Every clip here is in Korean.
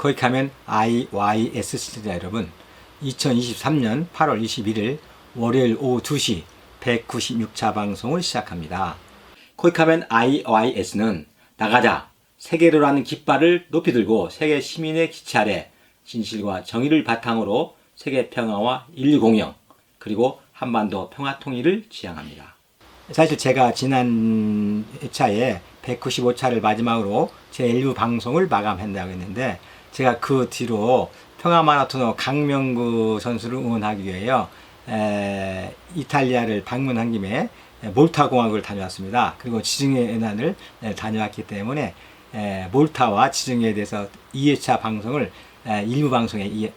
거기 가면 IYS 시청자 여러분, 2023년 8월 21일 월요일 오후 2시 196차 방송을 시작합니다. 거기 가면 IYS는 나가자 세계로라는 깃발을 높이 들고 세계 시민의 기치 아래 진실과 정의를 바탕으로 세계 평화와 인류 공영 그리고 한반도 평화 통일을 지향합니다. 사실 제가 지난 회차에 195차를 마지막으로 제 1부 방송을 마감한다고 했는데, 제가 그 뒤로 평화마라토너 강명구 선수를 응원하기 위해요 이탈리아를 방문한 김에 몰타 공화국을 다녀왔습니다. 그리고 지중해 연안을 다녀왔기 때문에 몰타와 지중해에 대해서 2회차 방송을 1부 방송의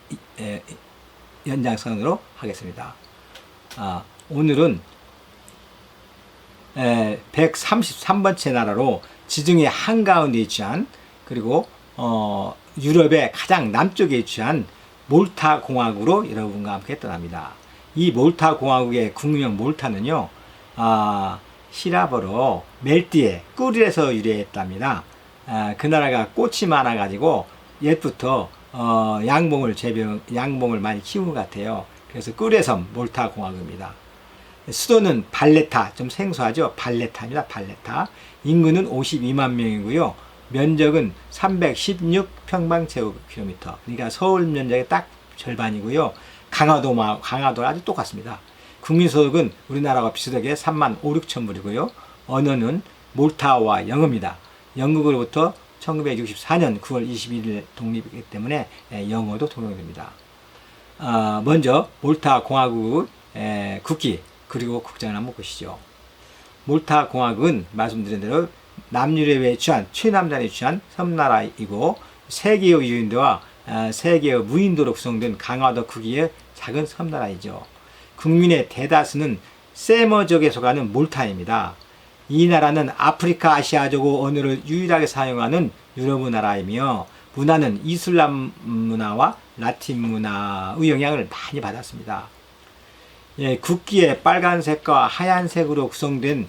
연장선으로 하겠습니다. 오늘은 133번째 나라로 지중해 한가운데 위치한, 그리고 유럽의 가장 남쪽에 위치한 몰타 공화국으로 여러분과 함께 떠납니다. 이 몰타 공화국의 국명 몰타는요, 시라버로 멜띠에 꿀에서 유래했답니다. 그 나라가 꽃이 많아 가지고 옛부터 양봉을 많이 키운 것 같아요. 그래서 꿀의 섬 몰타 공화국입니다. 수도는 발레타, 좀 생소하죠? 발레타입니다. 발레타. 인구는 52만 명이고요. 면적은 316평방제곱킬로미터. 그러니까 서울 면적의 딱 절반이고요. 강화도랑 아주 똑같습니다. 국민소득은 우리나라와 비슷하게 3만 5, 6천 불이고요. 언어는 몰타와 영어입니다. 영국으로부터 1964년 9월 21일 독립이기 때문에 영어도 통용됩니다. 먼저 몰타 공화국 국기 그리고 국장을 한번 보시죠. 몰타 공화국은 말씀드린 대로 남유럽에 위치한 최남단에 위치한 섬나라이고, 세계의 유인도와 세계의 무인도로 구성된 강화도 크기의 작은 섬나라이죠. 국민의 대다수는 세머족에 속하는 몰타입니다. 이 나라는 아프리카 아시아족 언어를 유일하게 사용하는 유럽의 나라이며, 문화는 이슬람 문화와 라틴 문화의 영향을 많이 받았습니다. 국기의 빨간색과 하얀색으로 구성된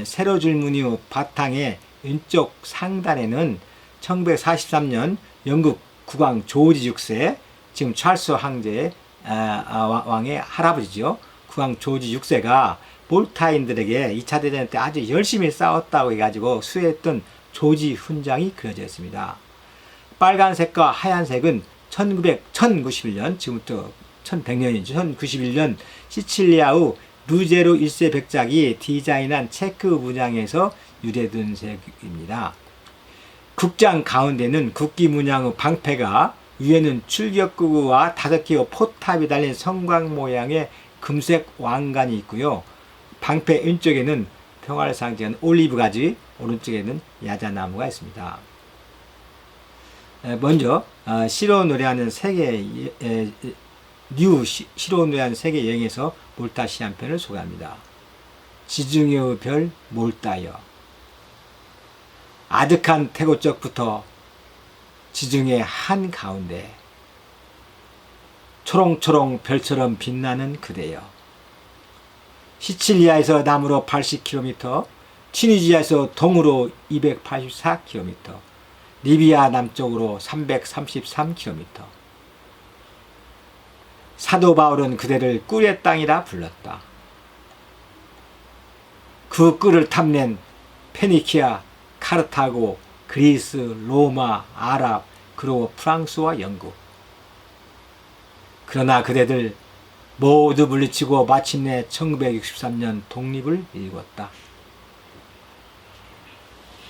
세로줄 무늬 바탕의 왼쪽 상단에는 1943년 영국 국왕 조지 6세, 지금 찰스 황제의 왕의 할아버지죠. 국왕 조지 6세가 몰타인들에게 2차 대전 때 아주 열심히 싸웠다고 해가지고 수여했던 조지 훈장이 그려져 있습니다. 빨간색과 하얀색은 1091년, 지금부터 1100년이죠. 1091년 시칠리아의 루제로 1세 백작이 디자인한 체크 문양에서 유래된 색입니다. 국장 가운데는 국기 문양의 방패가, 위에는 출격구와 5개의 포탑이 달린 성광 모양의 금색 왕관이 있고요. 방패 왼쪽에는 평화를 상징하는 올리브 가지, 오른쪽에는 야자나무가 있습니다. 먼저 시로 노래하는 세계 시로 노래하는 세계 여행에서 몰타 시 한 편을 소개합니다. 지중해의 별 몰타여, 아득한 태고쪽부터 지중해 한 가운데 초롱초롱 별처럼 빛나는 그대여, 시칠리아에서 남으로 80km, 튀니지아에서 동으로 284km, 리비아 남쪽으로 333km. 사도 바울은 그대를 꿀의 땅이라 불렀다. 그 꿀을 탐낸 페니키아, 카르타고, 그리스, 로마, 아랍, 그리고 프랑스와 영국. 그러나 그대들 모두 물리치고 마침내 1963년 독립을 이루었다.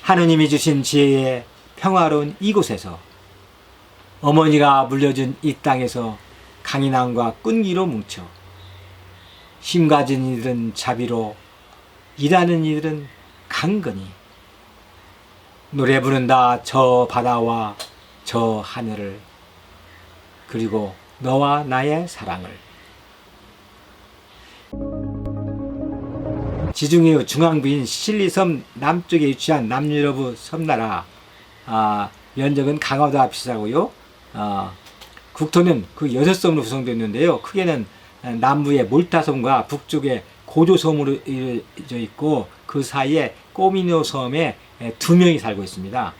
하느님이 주신 지혜의 평화로운 이곳에서, 어머니가 물려준 이 땅에서 강인함과 끈기로 뭉쳐 힘 가진 이들은 자비로, 일하는 이들은 강건히 노래 부른다. 저 바다와 저 하늘을, 그리고 너와 나의 사랑을. 지중해의 중앙부인 시칠리섬 남쪽에 위치한 남유럽의 섬나라, 면적은 강화도와 비슷하고요. 국토는 그 6섬으로 구성되어 있는데요. 크게는 남부의 몰타섬과 북쪽에 고조섬으로 이루어져 있고, 그 사이에 꼬미노 섬에 2명이 살고 있습니다.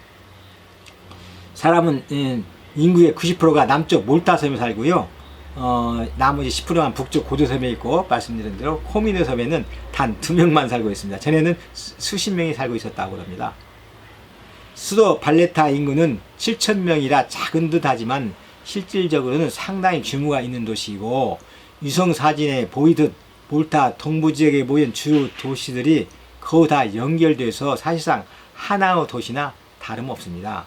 사람은 인구의 90%가 남쪽 몰타 섬에 살고요. 나머지 10%만 북쪽 고조 섬에 있고, 말씀드린 대로 코미네 섬에는 단 2명만 살고 있습니다. 전에는 수십 명이 살고 있었다고 합니다. 수도 발레타 인구는 7,000명이라 작은 듯 하지만 실질적으로는 상당히 규모가 있는 도시이고, 위성 사진에 보이듯 몰타 동부 지역에 모인 주요 도시들이 거의 다 연결돼서 사실상 하나의 도시나 다름없습니다.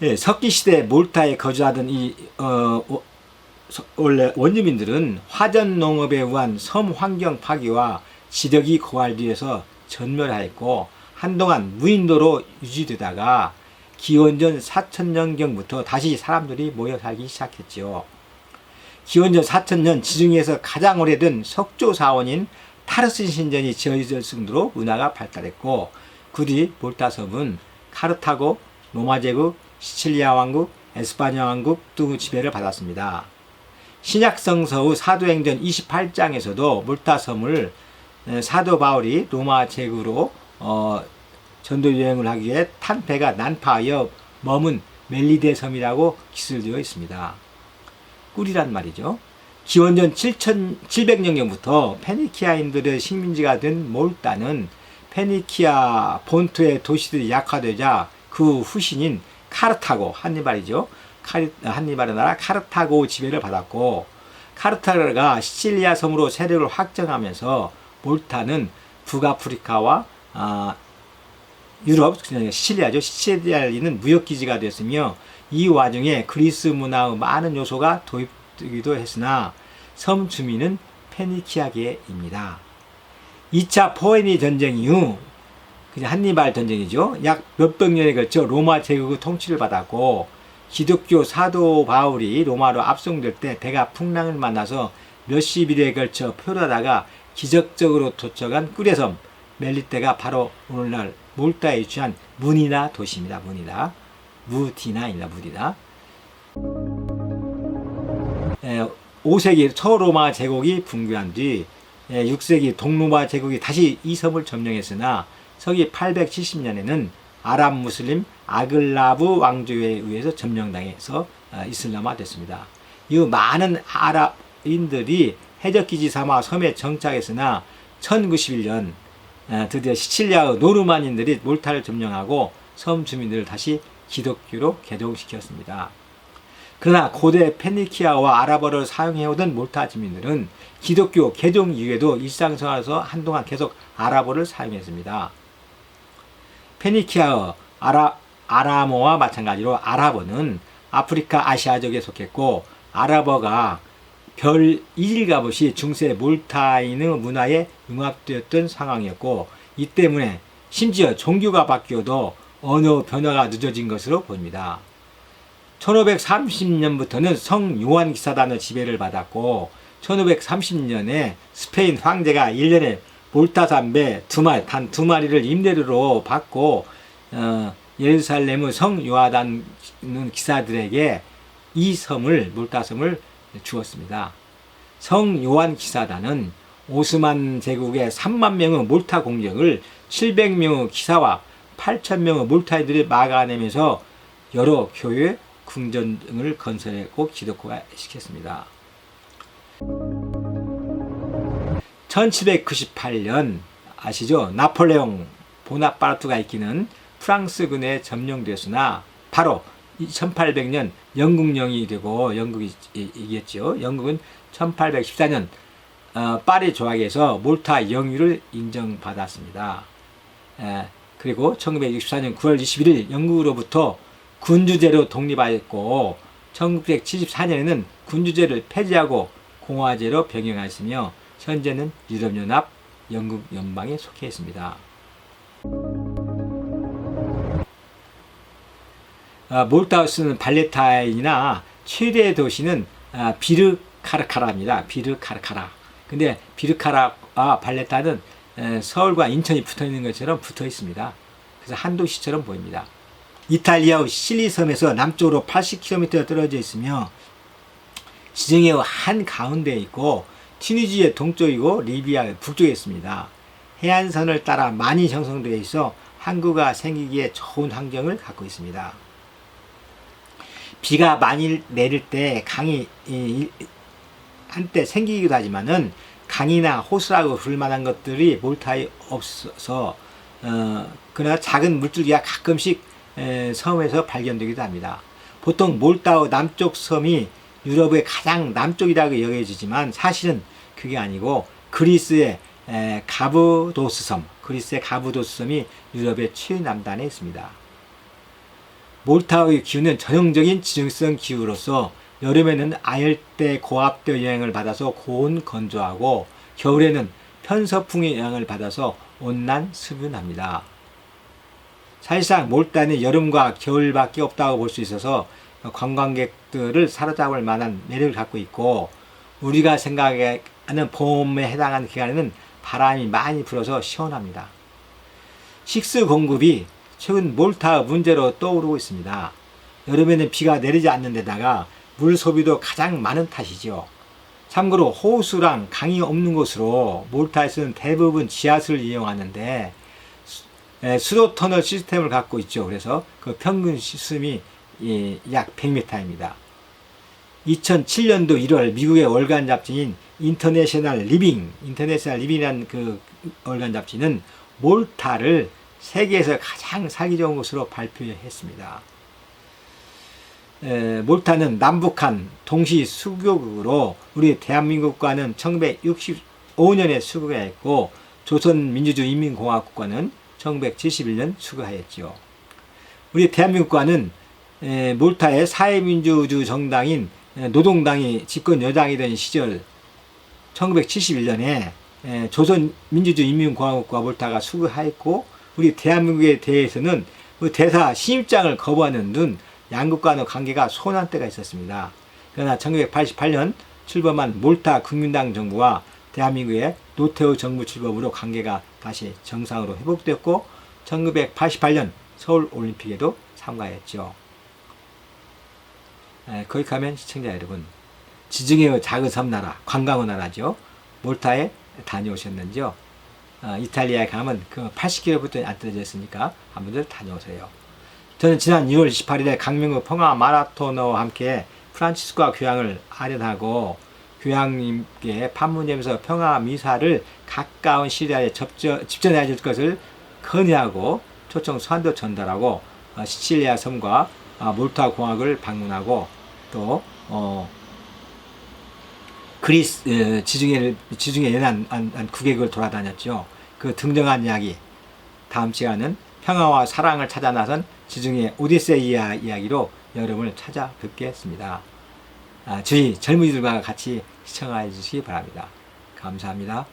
예, 석기시대 몰타에 거주하던 원래 원주민들은 화전 농업에 의한 섬 환경 파괴와 지력이 고갈되어서 전멸하였고, 한동안 무인도로 유지되다가 기원전 4000년경부터 다시 사람들이 모여 살기 시작했지요. 기원전 4000년 지중해에서 가장 오래된 석조 사원인 타르신 신전이 지어질 정도로 문화가 발달했고, 그 뒤 몰타섬은 카르타고, 로마 제국, 시칠리아 왕국, 에스파냐 왕국 등 지배를 받았습니다. 신약 성서의 사도행전 28장에서도 몰타섬을 사도 바울이 로마 제국으로 전도 여행을 하기 위해 탄 배가 난파하여 머문 멜리데 섬이라고 기술되어 있습니다. 꿀이란 말이죠. 기원전 700년경부터 페니키아인들의 식민지가 된 몰타는 페니키아 본토의 도시들이 약화되자 그 후신인 카르타고, 한니발이죠. 한니발의 나라 카르타고 지배를 받았고, 카르타르가 시칠리아 섬으로 세력을 확장하면서 몰타는 북아프리카와 유럽, 시칠리아죠. 시칠리아에 있는 무역기지가 됐으며, 이 와중에 그리스 문화의 많은 요소가 도입되기도 했으나 섬 주민은 페니키아계입니다. 2차 포에니 전쟁 이후, 한니발 전쟁이죠. 약 몇백 년에 걸쳐 로마 제국의 통치를 받았고, 기독교 사도 바울이 로마로 압송될 때 배가 풍랑을 만나서 몇십 일에 걸쳐 표류하다가 기적적으로 도착한 꿀의섬 멜리테가 바로 오늘날 몰타에 위치한 무니나 도시입니다. 무디나입니다. 무디나. 5세기 초로마 제국이 붕괴한 뒤 6세기 동로마 제국이 다시 이 섬을 점령했으나 서기 870년에는 아랍 무슬림 아글라브 왕조에 의해서 점령당해서 이슬람화 됐습니다. 이 많은 아랍인들이 해적기지 삼아 섬에 정착했으나 1091년 드디어 시칠리아의 노르만인들이 몰타를 점령하고 섬 주민들을 다시 기독교로 개종시켰습니다. 그러나 고대 페니키아와 아랍어를 사용해오던 몰타 주민들은 기독교 개종 이후에도 일상생활에서 한동안 계속 아랍어를 사용했습니다. 페니키아어, 아라모와 마찬가지로 아랍어는 아프리카 아시아족에 속했고, 아랍어가 별 1일값없이 중세 몰타인의 문화에 융합되었던 상황이었고, 이 때문에 심지어 종교가 바뀌어도 언어 변화가 늦어진 것으로 보입니다. 1530년부터는 성 요한 기사단의 지배를 받았고, 1530년에 스페인 황제가 1년에 몰타 담배 단 2마리를 임대료로 받고 예루살렘의 성 요하단 기사들에게 이 섬을, 몰타섬을 주었습니다. 성 요한 기사단은 오스만 제국의 3만 명의 몰타 공격을 700명의 기사와 8,000명의 몰타인들이 막아내면서 여러 교회, 궁전 등을 건설했고 기독화 시켰습니다. 1798년 아시죠? 나폴레옹 보나파르트가 이끄는 프랑스군에 점령되었으나 바로 1800년 영국령이 되고 영국이 이겼죠. 영국은 1814년 파리 조약에서 몰타 영유를 인정받았습니다. 그리고 1964년 9월 21일 영국으로부터 군주제로 독립하였고, 1974년에는 군주제를 폐지하고 공화제로 병행하였으며 현재는 유럽연합 영국 연방에 속해 있습니다. 몰타우스는 발레타인이나 최대 도시는 비르카르카라입니다. 비르카르카라. 근데 비르카라와 발레타는 서울과 인천이 붙어 있는 것처럼 붙어 있습니다. 그래서 한 도시처럼 보입니다. 이탈리아의 시칠리 섬에서 남쪽으로 80km 떨어져 있으며 지중해의 한 가운데에 있고, 튀니지의 동쪽이고 리비아의 북쪽에 있습니다. 해안선을 따라 많이 형성되어 있어 항구가 생기기에 좋은 환경을 갖고 있습니다. 비가 많이 내릴 때 강이 한때 생기기도 하지만은 강이나 호수라고 부를 만한 것들이 몰타에 없어서 그러나 작은 물줄기가 가끔씩 섬에서 발견되기도 합니다. 보통 몰타의 남쪽 섬이 유럽의 가장 남쪽이라고 여겨지지만 사실은 그게 아니고 그리스의 가브도스 섬이 유럽의 최남단에 있습니다. 몰타의 기후는 전형적인 지중성 기후로서 여름에는 아열대 고압대 영향을 받아서 고온 건조하고 겨울에는 편서풍의 영향을 받아서 온난 스분합니다. 사실상 몰타는 여름과 겨울밖에 없다고 볼 수 있어서 관광객들을 사로잡을 만한 매력을 갖고 있고 우리가 생각하는 봄에 해당하는 기간에는 바람이 많이 불어서 시원합니다. 식수 공급이 최근 몰타 문제로 떠오르고 있습니다. 여름에는 비가 내리지 않는 데다가 물 소비도 가장 많은 탓이죠. 참고로 호수랑 강이 없는 곳으로 몰타에서는 대부분 지하수를 이용하는데 수도 터널 시스템을 갖고 있죠. 그래서 그 평균 시스템이 약 100m입니다. 2007년도 1월 미국의 월간 잡지인 인터내셔널 리빙이라는 그 월간 잡지는 몰타를 세계에서 가장 살기 좋은 곳으로 발표했습니다. 몰타는 남북한 동시 수교국으로 우리 대한민국과는 1965년에 수교했고 조선민주주의인민공화국과는 1971년 수교하였죠. 우리 대한민국과는 몰타의 사회민주주의 정당인 노동당이 집권 여당이던 시절 1971년에 조선민주주의인민공화국과 몰타가 수교하였고 우리 대한민국에 대해서는 그 대사 신입장을 거부하는 등 양국과의 관계가 소원한 때가 있었습니다. 그러나 1988년 출범한 몰타 국민당 정부와 대한민국의 노태우 정부 출범으로 관계가 다시 정상으로 회복되었고 1988년 서울올림픽에도 참가했죠. 거기 가면 시청자 여러분, 지중해의 작은 섬나라, 관광의 나라죠. 몰타에 다녀오셨는지요? 이탈리아에 가면 그 80km부터 안 떨어져 있으니까 한번들 다녀오세요. 저는 지난 2월 28일에 강명구 평화 마라토너와 함께 프란치스코와 교황을 아련하고 교황님께 판문점에서 평화 미사를 가까운 시리아에 집전해 줄 것을 건의하고 초청 서한도 전달하고 시칠리아 섬과 몰타 공항을 방문하고 또 그리스 지중해 연안 9개국을 돌아다녔죠. 그 등등한 이야기, 다음 시간은 평화와 사랑을 찾아 나선 지중해 오디세이아 이야기로 여러분을 찾아뵙겠습니다. 저희 젊은이들과 같이 시청해 주시기 바랍니다. 감사합니다.